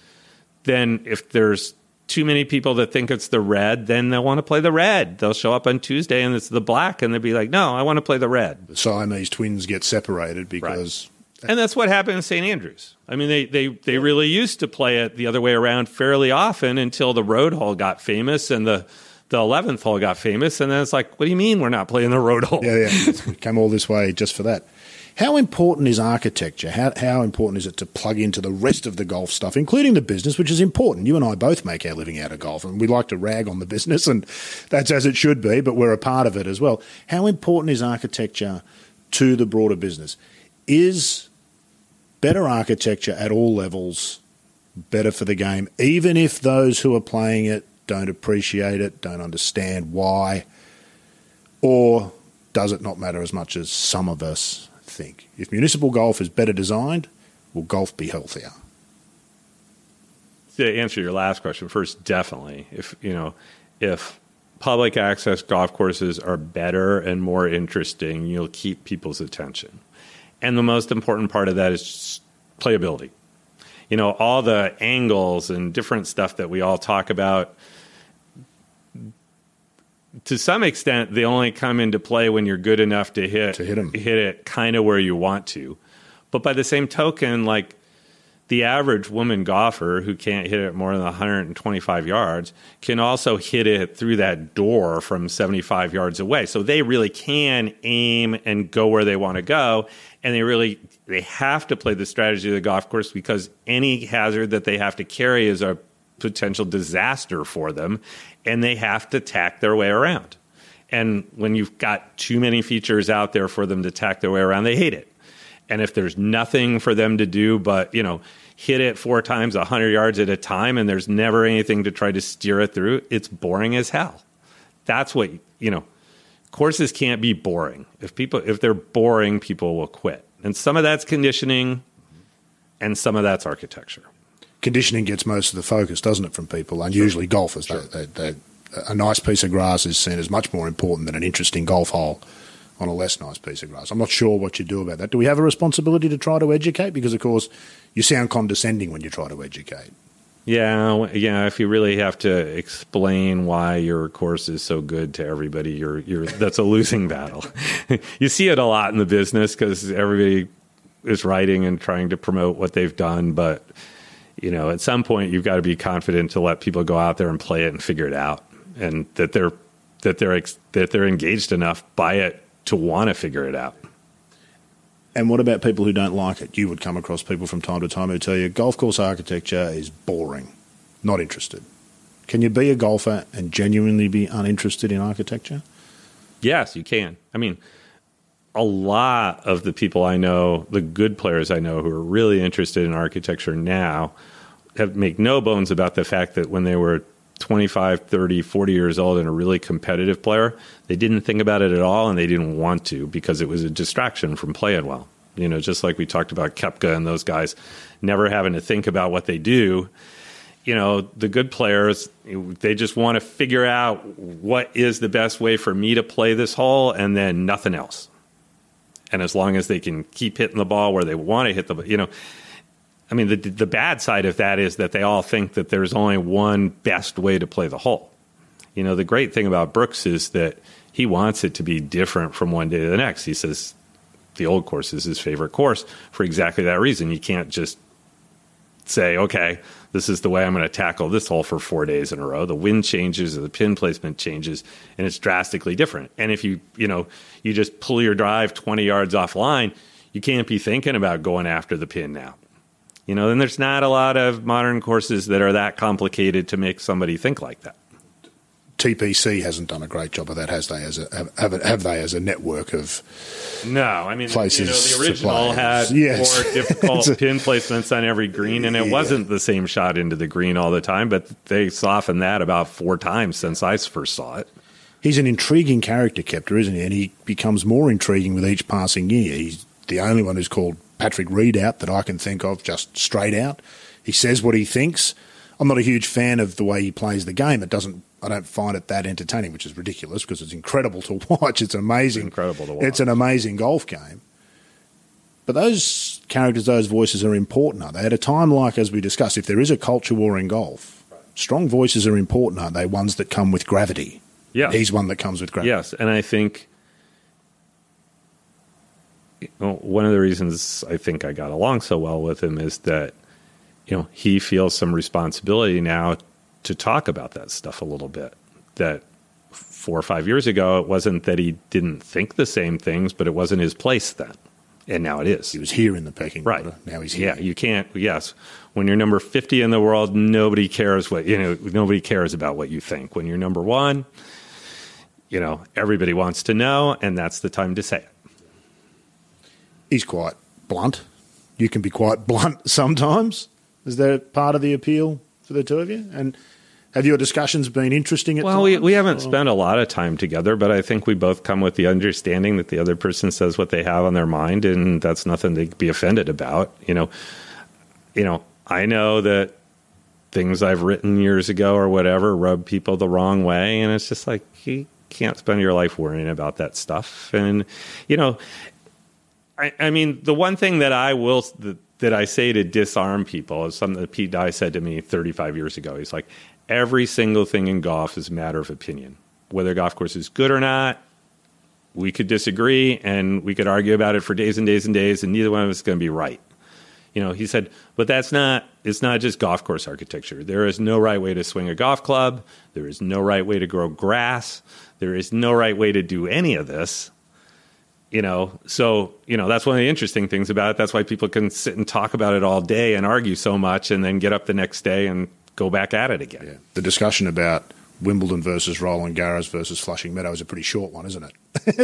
then if there's too many people that think it's the red, then they'll want to play the red. They'll show up on Tuesday and it's the black, and they'll be like, no, I want to play the red. The Siamese twins get separated because... Right. And that's what happened in St. Andrews. I mean, they really used to play it the other way around fairly often until the road hole got famous and the 11th hole got famous. And then it's like, what do you mean we're not playing the road hole? Yeah. We came all this way just for that. How important is architecture? How important is it to plug into the rest of the golf stuff, including the business, which is important? You and I both make our living out of golf, and we like to rag on the business, and that's as it should be, but we're a part of it as well. How important is architecture to the broader business? Is better architecture at all levels better for the game, even if those who are playing it don't appreciate it, don't understand why, or does it not matter as much as some of us think? If municipal golf is better designed, will golf be healthier? To answer your last question first, definitely. If public access golf courses are better and more interesting, you'll keep people's attention. And the most important part of that is playability. All the angles and different stuff that we all talk about, to some extent, they only come into play when you're good enough to hit it kind of where you want to. But by the same token, like the average woman golfer who can't hit it more than 125 yards can also hit it through that door from 75 yards away. So they really can aim and go where they want to go. And they have to play the strategy of the golf course, because any hazard that they have to carry is a potential disaster for them, and they have to tack their way around. And when you've got too many features out there for them to tack their way around, they hate it. And if there's nothing for them to do but, hit it 4 times 100 yards at a time, and there's never anything to try to steer it through, it's boring as hell. That's what, courses can't be boring. If they're boring, people will quit. And some of that's conditioning, and some of that's architecture. Conditioning gets most of the focus, doesn't it, from people? And usually golfers, sure. A nice piece of grass is seen as much more important than an interesting golf hole on a less nice piece of grass. I'm not sure what you do about that. Do we have a responsibility to try to educate? Because, of course, you sound condescending when you try to educate. Yeah. If you really have to explain why your course is so good to everybody, that's a losing battle. You see it a lot in the business because everybody is writing and trying to promote what they've done, but at some point you've got to be confident to let people go out there and play it and figure it out, and that they're engaged enough by it to want to figure it out. And what about people who don't like it? You would come across people from time to time who tell you golf course architecture is boring, not interested. Can you be a golfer and genuinely be uninterested in architecture? Yes, you can. I mean, a lot of the people I know, the good players I know who are really interested in architecture now, make no bones about the fact that when they were 25, 30, 40 years old and a really competitive player, they didn't think about it at all, and they didn't want to because it was a distraction from playing well. Just like we talked about Koepka and those guys never having to think about what they do. The good players, they just want to figure out what is the best way for me to play this hole, and then nothing else. And as long as they can keep hitting the ball where they want to hit the bad side of that is that they all think that there's only one best way to play the hole. The great thing about Brooks is that he wants it to be different from one day to the next. He says the old course is his favorite course for exactly that reason. You can't just say, okay, this is the way I'm going to tackle this hole for 4 days in a row. The wind changes or the pin placement changes, and it's drastically different. And if you just pull your drive 20 yards offline, you can't be thinking about going after the pin now. Then there's not a lot of modern courses that are that complicated to make somebody think like that. TPC hasn't done a great job of that, has they? Have they as a network of places? The original had more difficult pin placements on every green, and it wasn't the same shot into the green all the time. But they softened that about 4 times since I first saw it. He's an intriguing character, Koepka, isn't he? And he becomes more intriguing with each passing year. He's the only one who's called Patrick Reed out that I can think of, just straight out. He says what he thinks. I'm not a huge fan of the way he plays the game. I don't find it that entertaining, which is ridiculous because it's incredible to watch. It's amazing. It's incredible to watch. It's an amazing golf game. But those characters, those voices are important, aren't they? At a time like, as we discussed, if there is a culture war in golf, strong voices are important, aren't they? Ones that come with gravity. Yeah. He's one that comes with gravity. Yes, and I think one of the reasons I think I got along so well with him is that, he feels some responsibility now to talk about that stuff a little bit. That 4 or 5 years ago, it wasn't that he didn't think the same things, but it wasn't his place then. And now it is. He was here in the pecking order. Now he's here. Yeah, you can't. Yes, when you're number 50 in the world, nobody cares nobody cares about what you think. When you're number one, everybody wants to know, and that's the time to say it. He's quite blunt. You can be quite blunt sometimes. Is that part of the appeal for the two of you? And have your discussions been interesting at times? Well, we haven't spent a lot of time together, but I think we both come with the understanding that the other person says what they have on their mind, and that's nothing to be offended about. I know that things I've written years ago or whatever rub people the wrong way, and it's just like you can't spend your life worrying about that stuff. And I mean, the one thing that that I say to disarm people is something that Pete Dye said to me 35 years ago. He's like, every single thing in golf is a matter of opinion. Whether a golf course is good or not, we could disagree, and we could argue about it for days and days and days, and neither one of us is going to be right. He said, but it's not just golf course architecture. There is no right way to swing a golf club. There is no right way to grow grass. There is no right way to do any of this. So, that's one of the interesting things about it. That's why people can sit and talk about it all day and argue so much and then get up the next day and go back at it again. Yeah. The discussion about Wimbledon versus Roland Garros versus Flushing Meadows is a pretty short one, isn't it?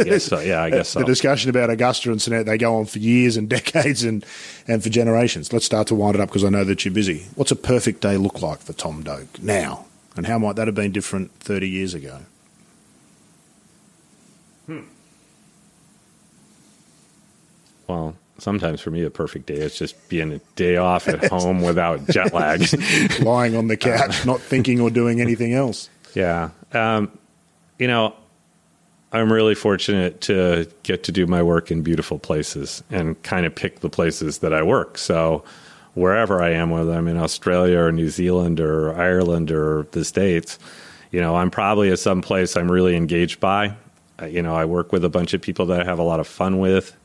Yes, so, yeah, I guess so. The discussion about Augusta and Cincinnati, they go on for years and decades and for generations. Let's start to wind it up because I know that you're busy. What's a perfect day look like for Tom Doak now? And how might that have been different 30 years ago? Well, sometimes for me, a perfect day is just being a day off at home without jet lag. Lying on the couch, not thinking or doing anything else. Yeah. I'm really fortunate to get to do my work in beautiful places and kind of pick the places that I work. So wherever I am, whether I'm in Australia or New Zealand or Ireland or the States, I'm probably at some place I'm really engaged by. I work with a bunch of people that I have a lot of fun with.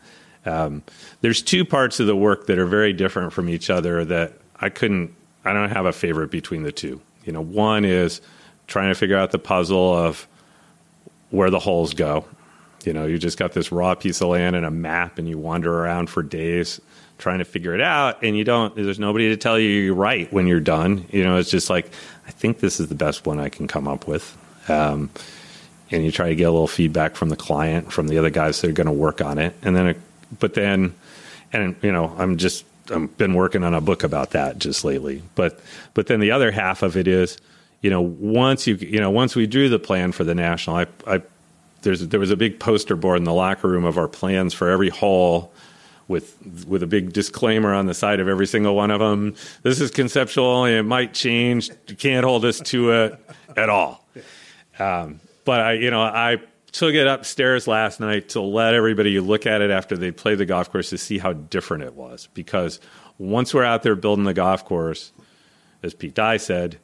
There's two parts of the work that are very different from each other that I don't have a favorite between the two. One is trying to figure out the puzzle of where the holes go. You just got this raw piece of land and a map and you wander around for days trying to figure it out, and there's nobody to tell you you're right when you're done. It's just like, I think this is the best one I can come up with. And you try to get a little feedback from the client, from the other guys that are going to work on it. And then I've been working on a book about that just lately. But then the other half of it is, once we drew the plan for the National, there was a big poster board in the locker room of our plans for every hole with a big disclaimer on the side of every single one of them. This is conceptual and it might change. You can't hold us to it at all. But I took it upstairs last night to let everybody look at it after they played the golf course to see how different it was. Because once we're out there building the golf course, as Pete Dye said,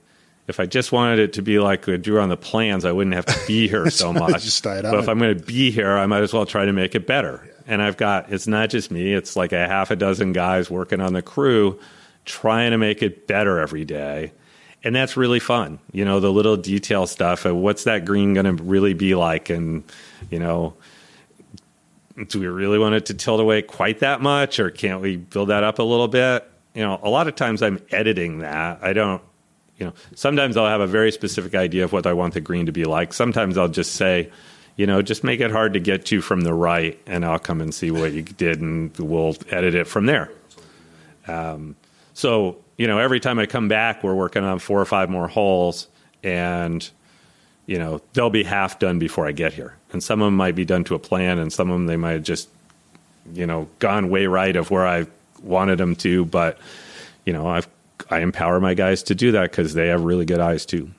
if I just wanted it to be like I drew on the plans, I wouldn't have to be here so much. But if I'm going to be here, I might as well try to make it better. Yeah. And it's not just me, it's like a half a dozen guys working on the crew trying to make it better every day. And that's really fun. The little detail stuff of what's that green going to really be like? And, do we really want it to tilt away quite that much? Or can't we build that up a little bit? A lot of times I'm editing that. I don't, sometimes I'll have a very specific idea of what I want the green to be like. Sometimes I'll just say, just make it hard to get to from the right, and I'll come and see what you did, and we'll edit it from there. So, every time I come back, we're working on 4 or 5 more holes, and, they'll be half done before I get here. And some of them might be done to a plan, and some of them they might have just, gone way right of where I wanted them to. But, I empower my guys to do that because they have really good eyes too.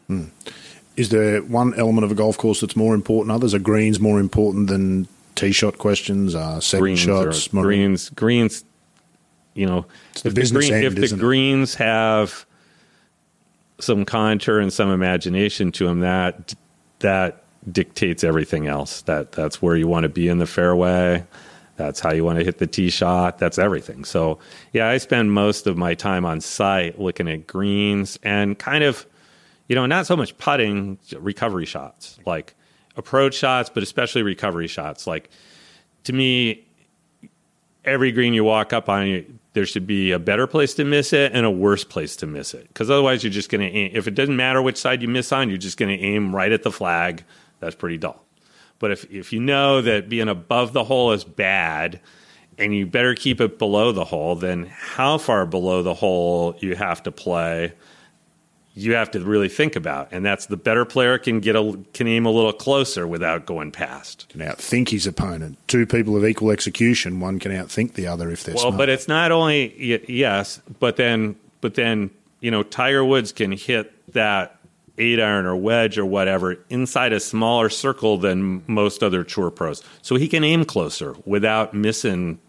Is there one element of a golf course that's more important than others? Are greens more important than tee shot questions, second shots, greens. You know, it's the business end, if the isn't it? greens have some contour and some imagination to them, that dictates everything else. That's where you want to be in the fairway. That's how you want to hit the tee shot. That's everything. So, yeah, I spend most of my time on site looking at greens and kind of, you know, not so much putting, recovery shots, like approach shots, but especially recovery shots. Like, to me, every green you walk up on, there should be a better place to miss it and a worse place to miss it. Because otherwise you're just going to aim. If it doesn't matter which side you miss on, you're just going to aim right at the flag. That's pretty dull. But if you know that being above the hole is bad and you better keep it below the hole, then how far below the hole you have to play, you have to really think about. And that's the better player can aim a little closer without going past. Can outthink his opponent. Two people of equal execution, one can outthink the other if they're smart. But it's not only, yes, but then, you know, Tiger Woods can hit that 8-iron or wedge or whatever inside a smaller circle than most other tour pros. So he can aim closer without missing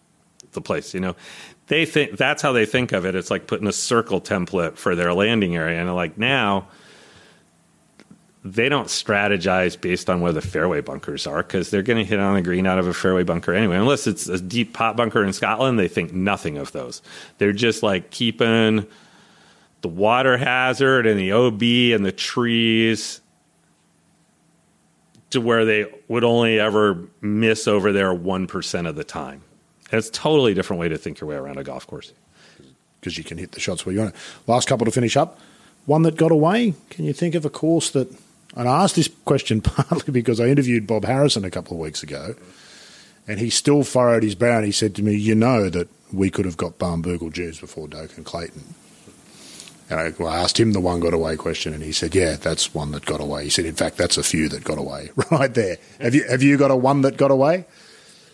the place, you know. They think that's how they think of it. It's like putting a circle template for their landing area. And like now, they don't strategize based on where the fairway bunkers are because they're going to hit on the green out of a fairway bunker anyway. Unless it's a deep pot bunker in Scotland, they think nothing of those. They're just like keeping the water hazard and the OB and the trees to where they would only ever miss over there 1% of the time. And it's a totally different way to think your way around a golf course. Because you can hit the shots where you want it. Last couple to finish up. One that got away. Can you think of a course that... And I asked this question partly because I interviewed Bob Harrison a couple of weeks ago, and he still furrowed his brow and he said to me, you know that we could have got Barnbougle Jews before Doak and Clayton. And I asked him the one got away question, and he said, yeah, that's one that got away. He said, in fact, that's a few that got away right there. Have you got a one that got away?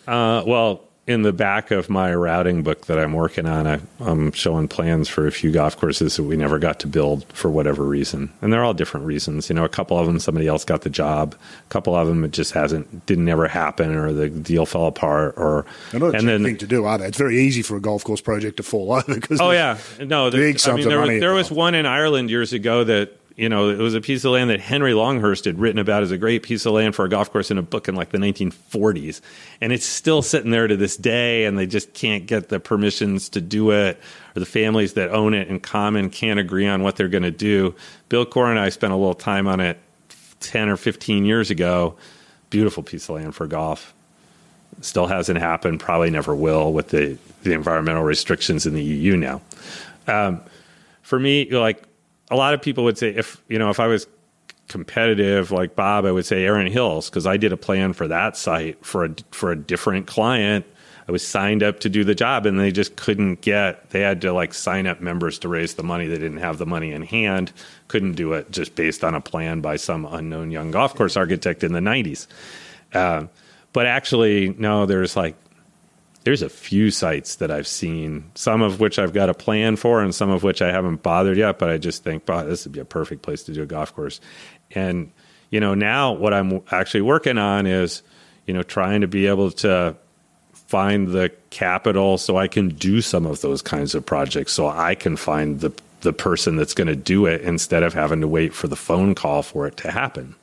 Well, in the back of my routing book that I'm working on, I'm showing plans for a few golf courses that we never got to build for whatever reason. And they're all different reasons. You know, a couple of them, somebody else got the job. A couple of them, it just didn't ever happen, or the deal fell apart. They're not a cheap thing to do, are they? It's very easy for a golf course project to fall over. There was one in Ireland years ago that, you know, it was a piece of land that Henry Longhurst had written about as a great piece of land for a golf course in a book in like the 1940s. And it's still sitting there to this day, and they just can't get the permissions to do it, or the families that own it in common can't agree on what they're going to do. Bill Corr and I spent a little time on it 10 or 15 years ago. Beautiful piece of land for golf. Still hasn't happened, probably never will with the environmental restrictions in the EU now. For me, like, a lot of people would say, if I was competitive like Bob, I would say Erin Hills, because I did a plan for that site for a different client. I was signed up to do the job, and they just couldn't they had to like sign up members to raise the money. They didn't have the money in hand, couldn't do it just based on a plan by some unknown young golf course architect in the 90s. But actually, no, there's a few sites that I've seen, some of which I've got a plan for and some of which I haven't bothered yet, but I just think, this would be a perfect place to do a golf course. And, you know, now what I'm actually working on is, you know, trying to be able to find the capital so I can do some of those kinds of projects, so I can find the person that's going to do it instead of having to wait for the phone call for it to happen.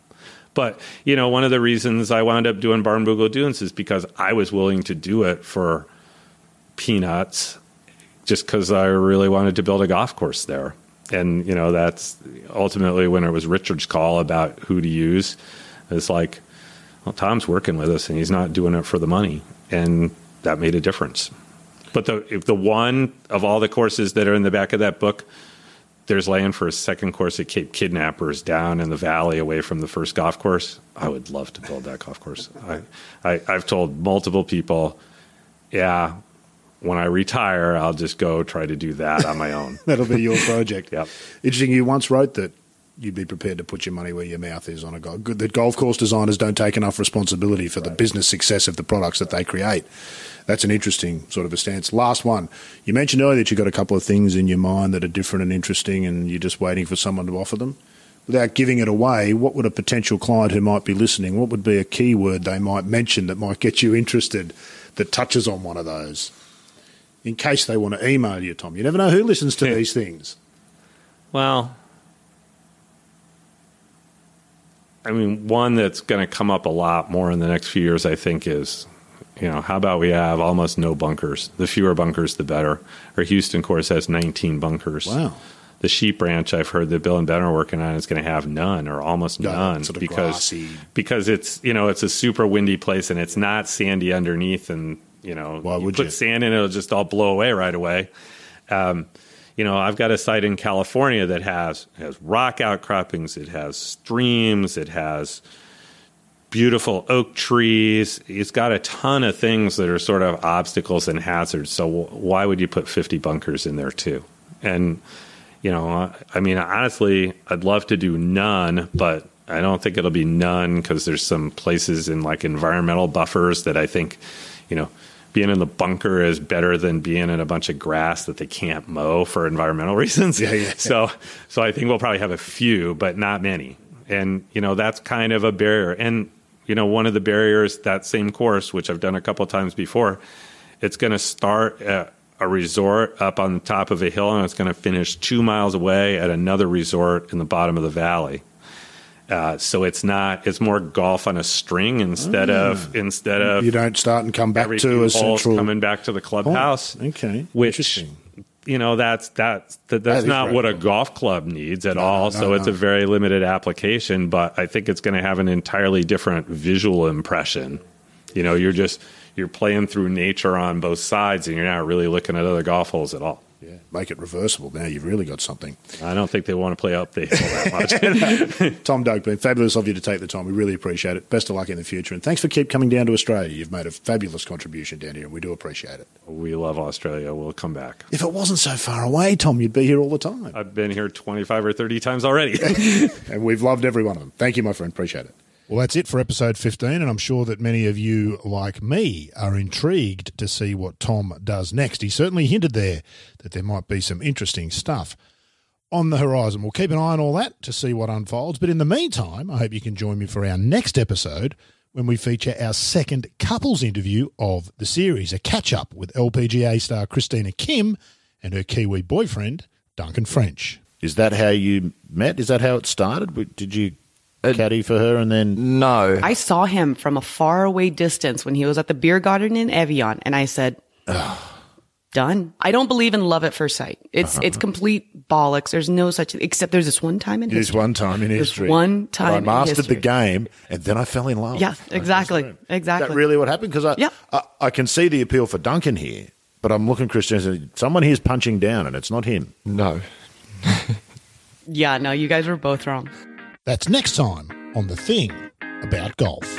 But, you know, one of the reasons I wound up doing Barnbougle Dunes is because I was willing to do it for peanuts just because I really wanted to build a golf course there. And, you know, that's ultimately when it was Richard's call about who to use. It's like, well, Tom's working with us and he's not doing it for the money. And that made a difference. But if the one of all the courses that are in the back of that book, there's land for a second course at Cape Kidnappers down in the valley away from the first golf course, I would love to build that golf course. I've told multiple people, yeah, when I retire, I'll just go try to do that on my own. That'll be your project. Yep. Interesting, you once wrote that you'd be prepared to put your money where your mouth is on a golf. That golf course designers don't take enough responsibility for the business success of the products that they create. That's an interesting sort of a stance. Last one. You mentioned earlier that you've got a couple of things in your mind that are different and interesting and you're just waiting for someone to offer them. without giving it away, what would a potential client who might be listening, what would be a keyword they might mention that might get you interested that touches on one of those? In case they want to email you, Tom. You never know who listens to these things. Well, I mean, one that's going to come up a lot more in the next few years, I think, is, how about we have almost no bunkers? The fewer bunkers, the better. Our Houston course has 19 bunkers. Wow. The Sheep Ranch, I've heard that Bill and Ben are working on, is going to have none or almost none sort of because it's it's a super windy place and it's not sandy underneath, and Why you would put you? sand in, it'll just all blow away right away. I've got a site in California that has rock outcroppings, it has streams, it has beautiful oak trees. It's got a ton of things that are sort of obstacles and hazards. So why would you put 50 bunkers in there too? And, honestly, I'd love to do none, but I don't think it'll be none because there's some places in like environmental buffers that I think, being in the bunker is better than being in a bunch of grass that they can't mow for environmental reasons. Yeah. So I think we'll probably have a few, but not many. And, that's kind of a barrier. And, one of the barriers, that same course, which I've done a couple of times before, it's going to start at a resort up on the top of a hill, and it's going to finish 2 miles away at another resort in the bottom of the valley. So it's more golf on a string instead of you don't start and come back to a central coming back to the clubhouse. Oh, okay, which interesting. That's not what a golf club needs at all. So it's a very limited application, but I think it's going to have an entirely different visual impression. You're playing through nature on both sides, and you're not really looking at other golf holes at all. Yeah, make it reversible. Now you've really got something. I don't think they want to play up the hill that much. Tom Doak, been fabulous of you to take the time. We really appreciate it. Best of luck in the future. And thanks for keep coming down to Australia. You've made a fabulous contribution down here, and we do appreciate it. We love Australia. We'll come back. If it wasn't so far away, Tom, you'd be here all the time. I've been here 25 or 30 times already. And we've loved every one of them. Thank you, my friend. Appreciate it. Well, that's it for episode 15, and I'm sure that many of you, like me, are intrigued to see what Tom does next. He certainly hinted there that there might be some interesting stuff on the horizon. We'll keep an eye on all that to see what unfolds. But in the meantime, I hope you can join me for our next episode when we feature our second couples interview of the series, a catch-up with LPGA star Christina Kim and her Kiwi boyfriend, Duncan French. Is that how you met? Is that how it started? Did you caddy for her and then... No. I saw him from a faraway distance when he was at the beer garden in Evian, and I said, done. I don't believe in love at first sight. It's complete bollocks. There's no such... Except there's this one time in history. There's one time in history. There's one time I in mastered history. the game, and then I fell in love. Yeah, exactly. Is that really what happened? Because I can see the appeal for Duncan here, but I'm looking, Christian, someone here's punching down, and it's not him. No. Yeah, no, you guys were both wrong. That's next time on The Thing About Golf.